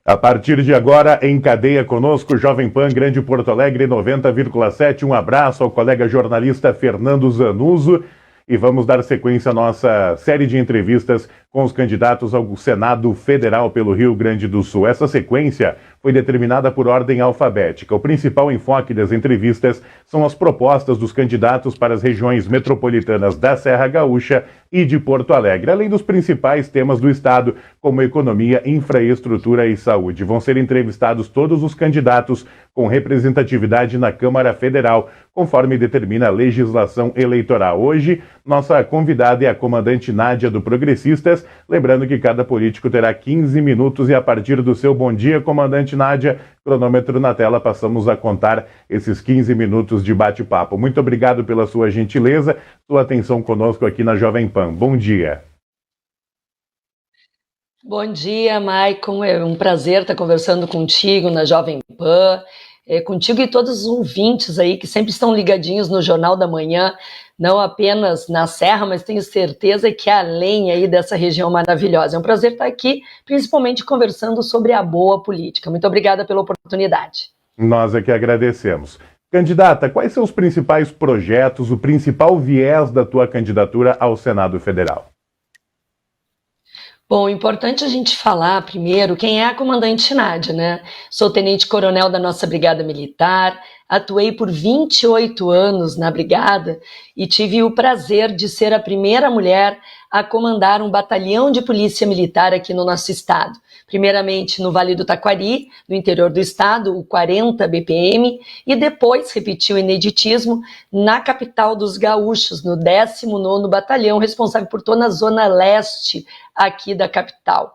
A partir de agora, em cadeia conosco, Jovem Pan Grande Porto Alegre 90,7. Um abraço ao colega jornalista Fernando Zanuso e vamos dar sequência à nossa série de entrevistas com os candidatos ao Senado Federal pelo Rio Grande do Sul. Essa sequência foi determinada por ordem alfabética. O principal enfoque das entrevistas são as propostas dos candidatos para as regiões metropolitanas da Serra Gaúcha e de Porto Alegre, além dos principais temas do Estado, como economia, infraestrutura e saúde. Vão ser entrevistados todos os candidatos com representatividade na Câmara Federal, conforme determina a legislação eleitoral. Hoje, nossa convidada é a comandante Nádia do Progressistas, lembrando que cada político terá 15 minutos e a partir do seu bom dia, comandante Nádia, cronômetro na tela, passamos a contar esses 15 minutos de bate-papo. Muito obrigado pela sua gentileza, sua atenção conosco aqui na Jovem Pan. Bom dia. Bom dia, Maicon. É um prazer estar conversando contigo na Jovem Pan, contigo e todos os ouvintes aí que sempre estão ligadinhos no Jornal da Manhã, não apenas na Serra, mas tenho certeza que além aí dessa região maravilhosa. É um prazer estar aqui, principalmente conversando sobre a boa política. Muito obrigada pela oportunidade. Nós é que agradecemos. Candidata, quais são os principais projetos, o principal viés da tua candidatura ao Senado Federal? Bom, importante a gente falar primeiro quem é a comandante Nádia, né? Sou tenente-coronel da nossa Brigada Militar, atuei por 28 anos na Brigada e tive o prazer de ser a primeira mulher a comandar um batalhão de polícia militar aqui no nosso estado. Primeiramente no Vale do Taquari, no interior do estado, o 40 BPM, e depois repetiu o ineditismo na capital dos gaúchos, no 19º Batalhão, responsável por toda a zona leste aqui da capital.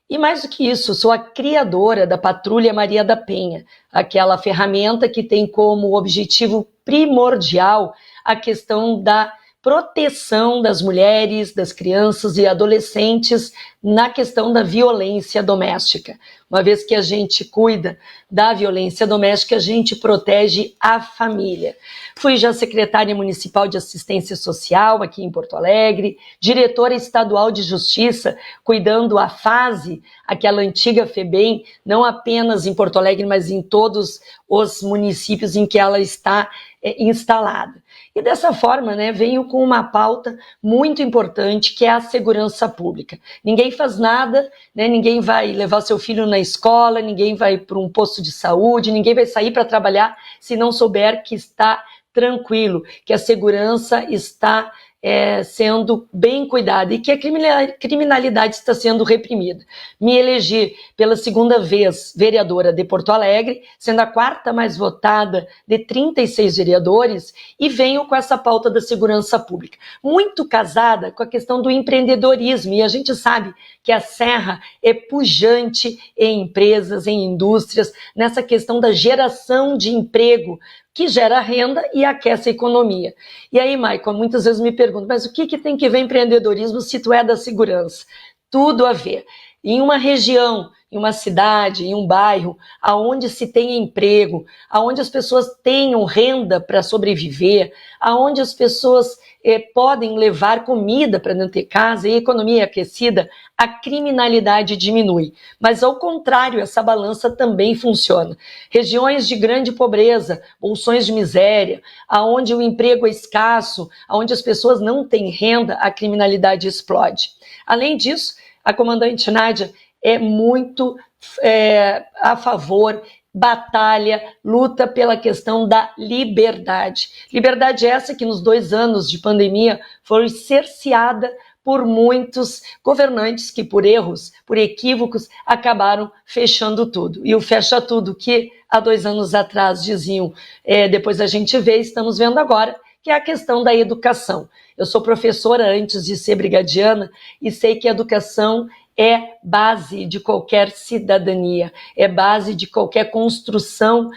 E mais do que isso, sou a criadora da Patrulha Maria da Penha, aquela ferramenta que tem como objetivo primordial a questão da proteção das mulheres, das crianças e adolescentes na questão da violência doméstica. Uma vez que a gente cuida da violência doméstica, a gente protege a família. Fui já secretária municipal de assistência social aqui em Porto Alegre, diretora estadual de justiça, cuidando a fase, aquela antiga FEBEM, não apenas em Porto Alegre, mas em todos os municípios em que ela está instalada. E dessa forma, né, venho com uma pauta muito importante, que é a segurança pública. Ninguém faz nada, né, ninguém vai levar seu filho na escola, ninguém vai para um posto de saúde, ninguém vai sair para trabalhar se não souber que está tranquilo, que a segurança está sendo bem cuidada e que a criminalidade está sendo reprimida. Me elegi pela segunda vez vereadora de Porto Alegre, sendo a quarta mais votada de 36 vereadores, e venho com essa pauta da segurança pública, muito casada com a questão do empreendedorismo, e a gente sabe que a Serra é pujante em empresas, em indústrias, nessa questão da geração de emprego, que gera renda e aquece a economia. E aí, Maicon, muitas vezes me perguntam, mas o que tem que ver empreendedorismo se tu é da segurança? Tudo a ver. Em uma região, em uma cidade, em um bairro, aonde se tenha emprego, aonde as pessoas tenham renda para sobreviver, aonde as pessoas podem levar comida para dentro de casa e a economia é aquecida, a criminalidade diminui. Mas, ao contrário, essa balança também funciona. Regiões de grande pobreza, bolsões de miséria, aonde o emprego é escasso, aonde as pessoas não têm renda, a criminalidade explode. Além disso, a comandante Nádia é muito a favor, batalha, luta pela questão da liberdade. Liberdade essa que nos 2 anos de pandemia foi cerceada por muitos governantes que, por erros, por equívocos, acabaram fechando tudo. E o fecha tudo que há 2 anos atrás diziam, depois a gente vê, estamos vendo agora, que é a questão da educação. Eu sou professora antes de ser brigadiana e sei que a educação é base de qualquer cidadania, é base de qualquer construção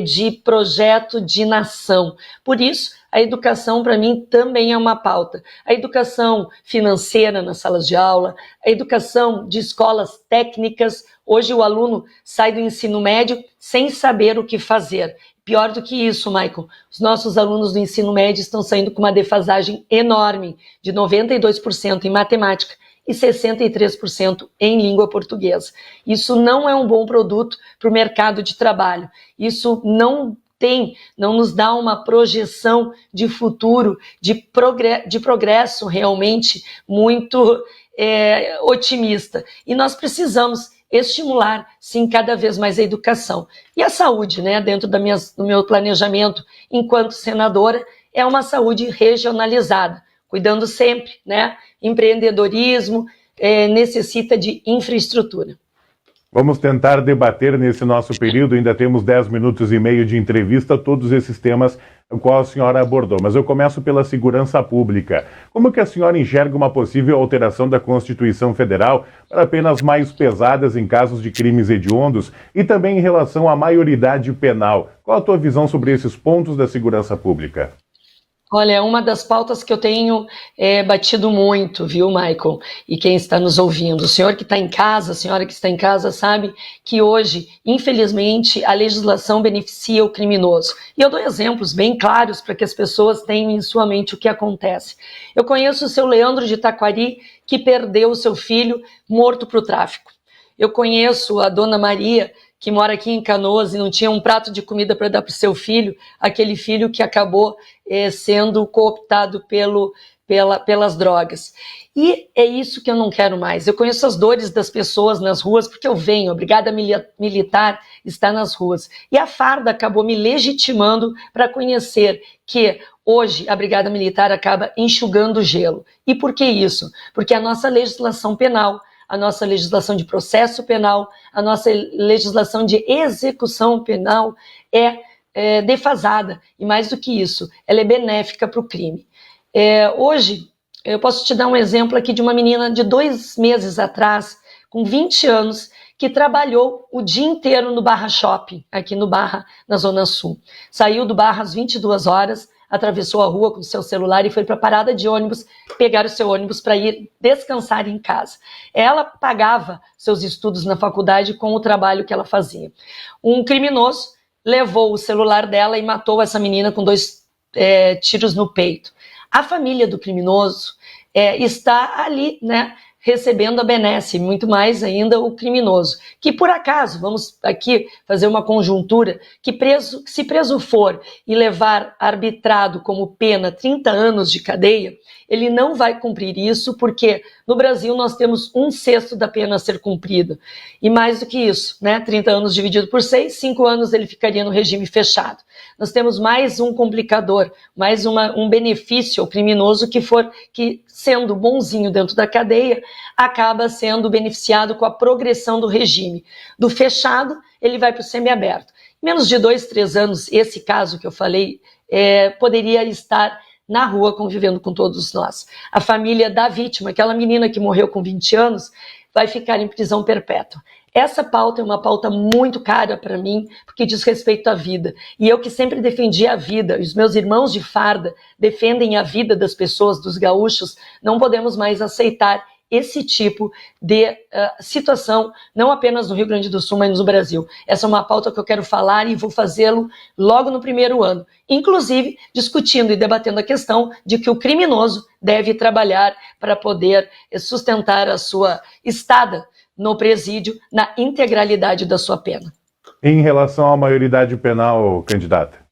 de projeto de nação. Por isso, a educação, para mim, também é uma pauta. A educação financeira nas salas de aula, a educação de escolas técnicas. Hoje o aluno sai do ensino médio sem saber o que fazer. Pior do que isso, Maicon, os nossos alunos do ensino médio estão saindo com uma defasagem enorme, de 92% em matemática e 63% em língua portuguesa. Isso não é um bom produto para o mercado de trabalho. Isso não nos dá uma projeção de futuro, de progresso realmente muito otimista. E nós precisamos estimular, sim, cada vez mais a educação. E a saúde, né, dentro do meu planejamento enquanto senadora, é uma saúde regionalizada, cuidando sempre, né, empreendedorismo necessita de infraestrutura. Vamos tentar debater nesse nosso período, ainda temos 10 minutos e meio de entrevista, todos esses temas qual a senhora abordou, mas eu começo pela segurança pública. Como que a senhora enxerga uma possível alteração da Constituição Federal para penas mais pesadas em casos de crimes hediondos e também em relação à maioridade penal? Qual a tua visão sobre esses pontos da segurança pública? Olha, é uma das pautas que eu tenho batido muito, viu, Michael? E quem está nos ouvindo, o senhor que está em casa, a senhora que está em casa, sabe que hoje, infelizmente, a legislação beneficia o criminoso. E eu dou exemplos bem claros para que as pessoas tenham em sua mente o que acontece. Eu conheço o seu Leandro de Taquari, que perdeu o seu filho morto para o tráfico. Eu conheço a dona Maria, que mora aqui em Canoas e não tinha um prato de comida para dar para o seu filho, aquele filho que acabou sendo cooptado pelas drogas. E é isso que eu não quero mais. Eu conheço as dores das pessoas nas ruas, porque eu venho, a Brigada Militar está nas ruas. E a farda acabou me legitimando para conhecer que hoje a Brigada Militar acaba enxugando o gelo. E por que isso? Porque a nossa legislação penal, a nossa legislação de processo penal, a nossa legislação de execução penal é defasada. E mais do que isso, ela é benéfica para o crime. Hoje, eu posso te dar um exemplo aqui de uma menina de 2 meses atrás, com 20 anos, que trabalhou o dia inteiro no Barra Shopping, aqui no Barra, na Zona Sul. Saiu do Barra às 22 horas, atravessou a rua com o seu celular e foi para a parada de ônibus, pegar o seu ônibus para ir descansar em casa. Ela pagava seus estudos na faculdade com o trabalho que ela fazia. Um criminoso levou o celular dela e matou essa menina com 2 tiros no peito. A família do criminoso está ali, né, recebendo a benesse, muito mais ainda o criminoso, que por acaso, vamos aqui fazer uma conjuntura, que se preso for e levar arbitrado como pena 30 anos de cadeia, ele não vai cumprir isso, porque no Brasil nós temos 1/6 da pena a ser cumprida. E mais do que isso, né? 30 anos dividido por 6, 5 anos ele ficaria no regime fechado. Nós temos mais um complicador, mais um benefício ao criminoso que, sendo bonzinho dentro da cadeia, acaba sendo beneficiado com a progressão do regime. Do fechado, ele vai para o semiaberto. Menos de 2, 3 anos, esse caso que eu falei, poderia estar na rua convivendo com todos nós. A família da vítima, aquela menina que morreu com 20 anos, vai ficar em prisão perpétua. Essa pauta é uma pauta muito cara para mim, porque diz respeito à vida. E eu que sempre defendi a vida, os meus irmãos de farda defendem a vida das pessoas, dos gaúchos, não podemos mais aceitar esse tipo de situação, não apenas no Rio Grande do Sul, mas no Brasil. Essa é uma pauta que eu quero falar e vou fazê-lo logo no primeiro ano, inclusive discutindo e debatendo a questão de que o criminoso deve trabalhar para poder sustentar a sua estada no presídio na integralidade da sua pena. Em relação à maioridade penal, candidata?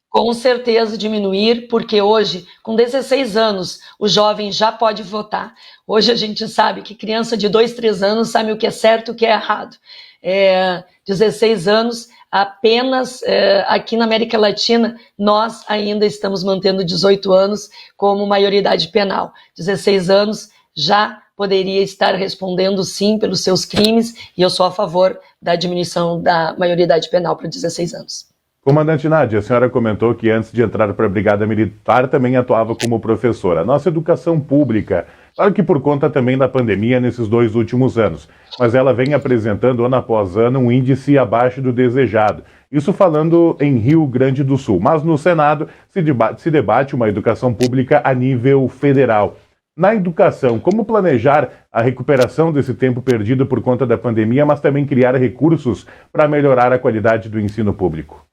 Com certeza diminuir, porque hoje, com 16 anos, o jovem já pode votar. Hoje a gente sabe que criança de 2, 3 anos sabe o que é certo e o que é errado. 16 anos, apenas aqui na América Latina, nós ainda estamos mantendo 18 anos como maioridade penal. 16 anos já poderia estar respondendo sim pelos seus crimes, e eu sou a favor da diminuição da maioridade penal para 16 anos. Comandante Nádia, a senhora comentou que antes de entrar para a Brigada Militar também atuava como professora. Nossa educação pública, claro que por conta também da pandemia nesses 2 últimos anos, mas ela vem apresentando ano após ano um índice abaixo do desejado. Isso falando em Rio Grande do Sul, mas no Senado se debate uma educação pública a nível federal. Na educação, como planejar a recuperação desse tempo perdido por conta da pandemia, mas também criar recursos para melhorar a qualidade do ensino público?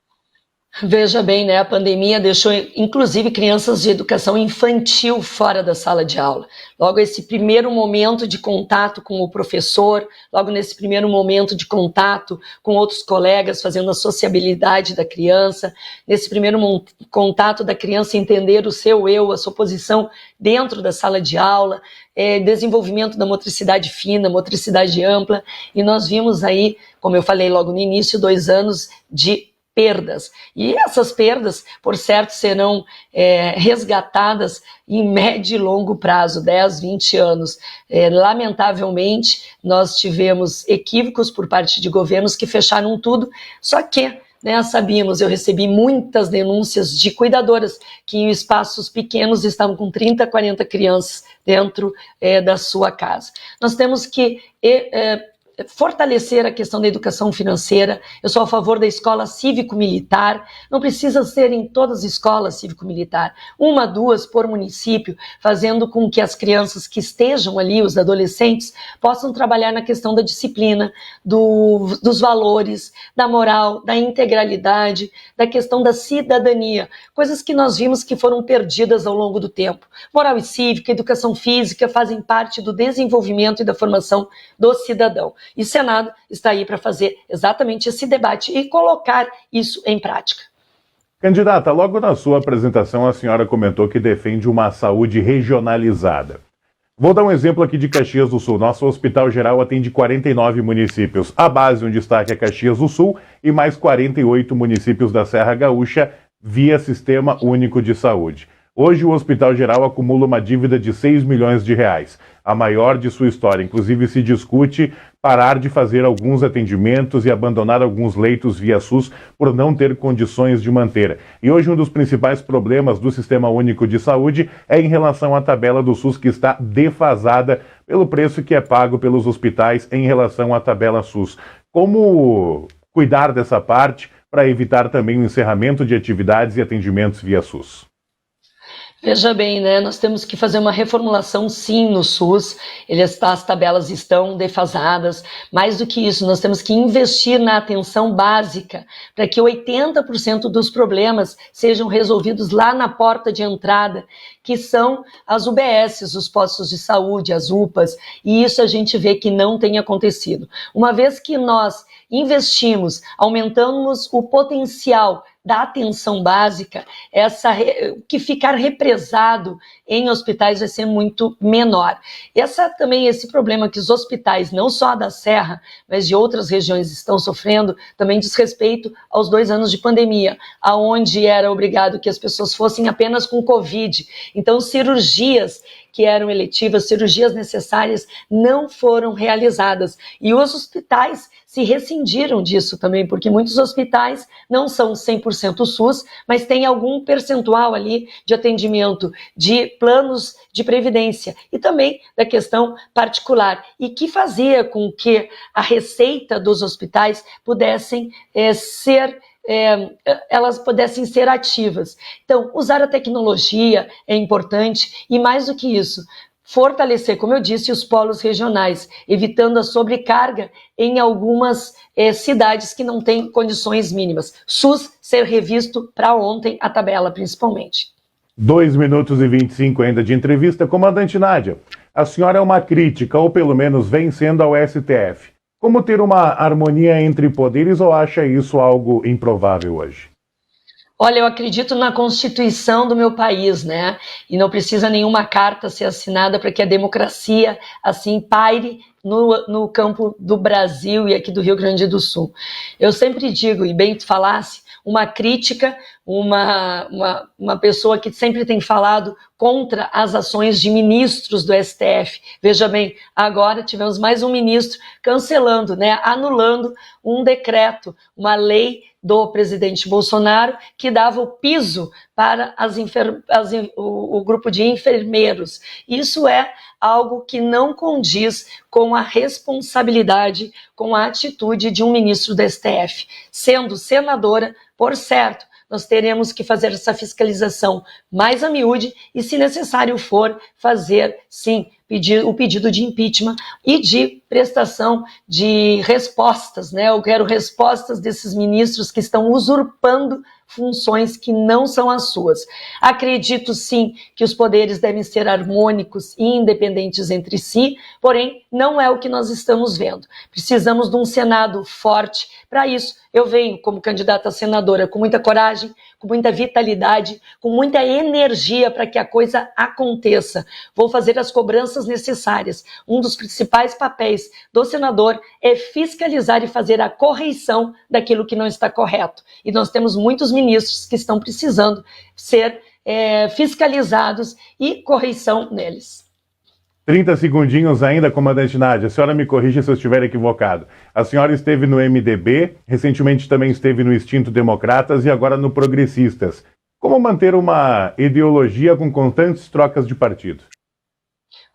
Veja bem, né? A pandemia deixou, inclusive, crianças de educação infantil fora da sala de aula. Logo, esse primeiro momento de contato com o professor, logo nesse primeiro momento de contato com outros colegas, fazendo a sociabilidade da criança, nesse primeiro contato da criança entender o seu eu, a sua posição dentro da sala de aula, desenvolvimento da motricidade fina, motricidade ampla, e nós vimos aí, como eu falei logo no início, 2 anos de perdas. E essas perdas, por certo, serão resgatadas em médio e longo prazo, 10, 20 anos. Lamentavelmente, nós tivemos equívocos por parte de governos que fecharam tudo, só que sabíamos, eu recebi muitas denúncias de cuidadoras que em espaços pequenos estavam com 30, 40 crianças dentro da sua casa. Nós temos que fortalecer a questão da educação financeira. Eu sou a favor da escola cívico-militar, não precisa ser em todas as escolas cívico-militar, 1, 2 por município, fazendo com que as crianças que estejam ali, os adolescentes, possam trabalhar na questão da disciplina, dos valores, da moral, da integralidade, da questão da cidadania, coisas que nós vimos que foram perdidas ao longo do tempo. Moral e cívica, educação física fazem parte do desenvolvimento e da formação do cidadão. E o Senado está aí para fazer exatamente esse debate e colocar isso em prática. Candidata, logo na sua apresentação a senhora comentou que defende uma saúde regionalizada. Vou dar um exemplo aqui de Caxias do Sul. Nosso Hospital Geral atende 49 municípios. A base, um destaque é Caxias do Sul e mais 48 municípios da Serra Gaúcha via Sistema Único de Saúde. Hoje o Hospital Geral acumula uma dívida de 6 milhões de reais, a maior de sua história. Inclusive se discute parar de fazer alguns atendimentos e abandonar alguns leitos via SUS por não ter condições de manter. E hoje um dos principais problemas do Sistema Único de Saúde é em relação à tabela do SUS, que está defasada pelo preço que é pago pelos hospitais em relação à tabela SUS. Como cuidar dessa parte para evitar também o encerramento de atividades e atendimentos via SUS? Veja bem, nós temos que fazer uma reformulação sim no SUS, as tabelas estão defasadas, mais do que isso, nós temos que investir na atenção básica, para que 80% dos problemas sejam resolvidos lá na porta de entrada, que são as UBSs, os postos de saúde, as UPAs, e isso a gente vê que não tem acontecido. Uma vez que nós investimos, aumentamos o potencial da atenção básica, que ficar represado em hospitais vai ser muito menor. Esse problema que os hospitais, não só da Serra, mas de outras regiões estão sofrendo, também diz respeito aos 2 anos de pandemia, aonde era obrigado que as pessoas fossem apenas com Covid. Então, cirurgias que eram eletivas, cirurgias necessárias, não foram realizadas. E os hospitais se rescindiram disso também, porque muitos hospitais não são 100% SUS, mas tem algum percentual ali de atendimento de planos de previdência e também da questão particular, e que fazia com que a receita dos hospitais pudessem elas pudessem ser ativas. Então, usar a tecnologia é importante e, mais do que isso, fortalecer, como eu disse, os polos regionais, evitando a sobrecarga em algumas cidades que não têm condições mínimas. SUS ser revisto para ontem, a tabela principalmente. 2 minutos e 25 ainda de entrevista. Comandante Nádia, a senhora é uma crítica, ou pelo menos vem sendo ao STF. Como ter uma harmonia entre poderes, ou acha isso algo improvável hoje? Olha, eu acredito na Constituição do meu país, E não precisa nenhuma carta ser assinada para que a democracia, assim, paire no campo do Brasil e aqui do Rio Grande do Sul. Eu sempre digo, e bem tu falasse, uma crítica, uma pessoa que sempre tem falado contra as ações de ministros do STF. Veja bem, agora tivemos mais um ministro cancelando, anulando um decreto, uma lei do presidente Bolsonaro que dava o piso para o grupo de enfermeiros. Isso é algo que não condiz com a responsabilidade, com a atitude de um ministro do STF. Sendo senadora, por certo, nós teremos que fazer essa fiscalização mais a miúde e, se necessário for, fazer, sim, o pedido de impeachment e de prestação de respostas, né? Eu quero respostas desses ministros que estão usurpando funções que não são as suas. Acredito sim que os poderes devem ser harmônicos e independentes entre si, porém não é o que nós estamos vendo. Precisamos de um Senado forte. Para isso, eu venho como candidata a senadora com muita coragem, com muita vitalidade, com muita energia para que a coisa aconteça. Vou fazer as cobranças necessárias. Um dos principais papéis do senador é fiscalizar e fazer a correção daquilo que não está correto. E nós temos muitos ministros que estão precisando ser fiscalizados e correção neles. 30 segundinhos ainda, comandante Nádia. A senhora me corrija se eu estiver equivocado. A senhora esteve no MDB, recentemente também esteve no extinto Democratas e agora no Progressistas. Como manter uma ideologia com constantes trocas de partido?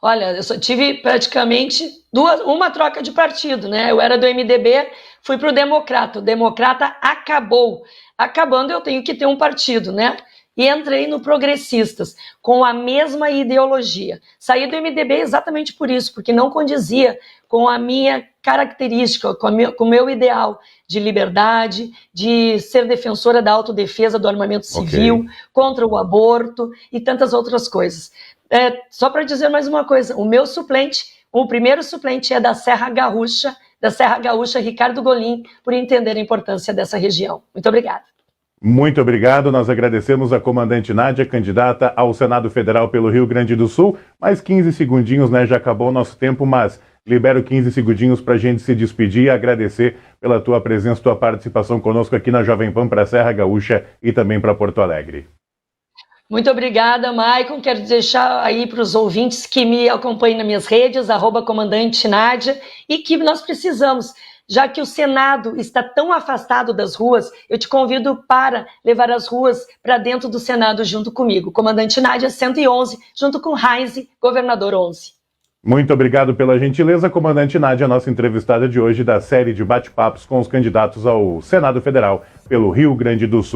Olha, eu só tive praticamente uma troca de partido, né? Eu era do MDB, fui para o Democrata. O Democrata acabou. Acabando, eu tenho que ter um partido, né? E entrei no Progressistas, com a mesma ideologia. Saí do MDB exatamente por isso, porque não condizia com a minha característica, com o meu ideal de liberdade, de ser defensora da autodefesa do armamento civil, contra o aborto e tantas outras coisas. Só para dizer mais uma coisa, o meu suplente, o primeiro suplente é da Serra Gaúcha, Ricardo Golim, por entender a importância dessa região. Muito obrigada. Muito obrigado, nós agradecemos a comandante Nádia, candidata ao Senado Federal pelo Rio Grande do Sul. Mais 15 segundinhos, né? Já acabou o nosso tempo, mas libero 15 segundinhos para a gente se despedir e agradecer pela tua presença, tua participação conosco aqui na Jovem Pan para a Serra Gaúcha e também para Porto Alegre. Muito obrigada, Maicon. Quero deixar aí para os ouvintes que me acompanhem nas minhas redes, @comandante Nádia, e que nós precisamos. Já que o Senado está tão afastado das ruas, eu te convido para levar as ruas para dentro do Senado junto comigo. Comandante Nádia, 111, junto com Heinze, governador 11. Muito obrigado pela gentileza, comandante Nádia, nossa entrevistada de hoje da série de bate-papos com os candidatos ao Senado Federal pelo Rio Grande do Sul.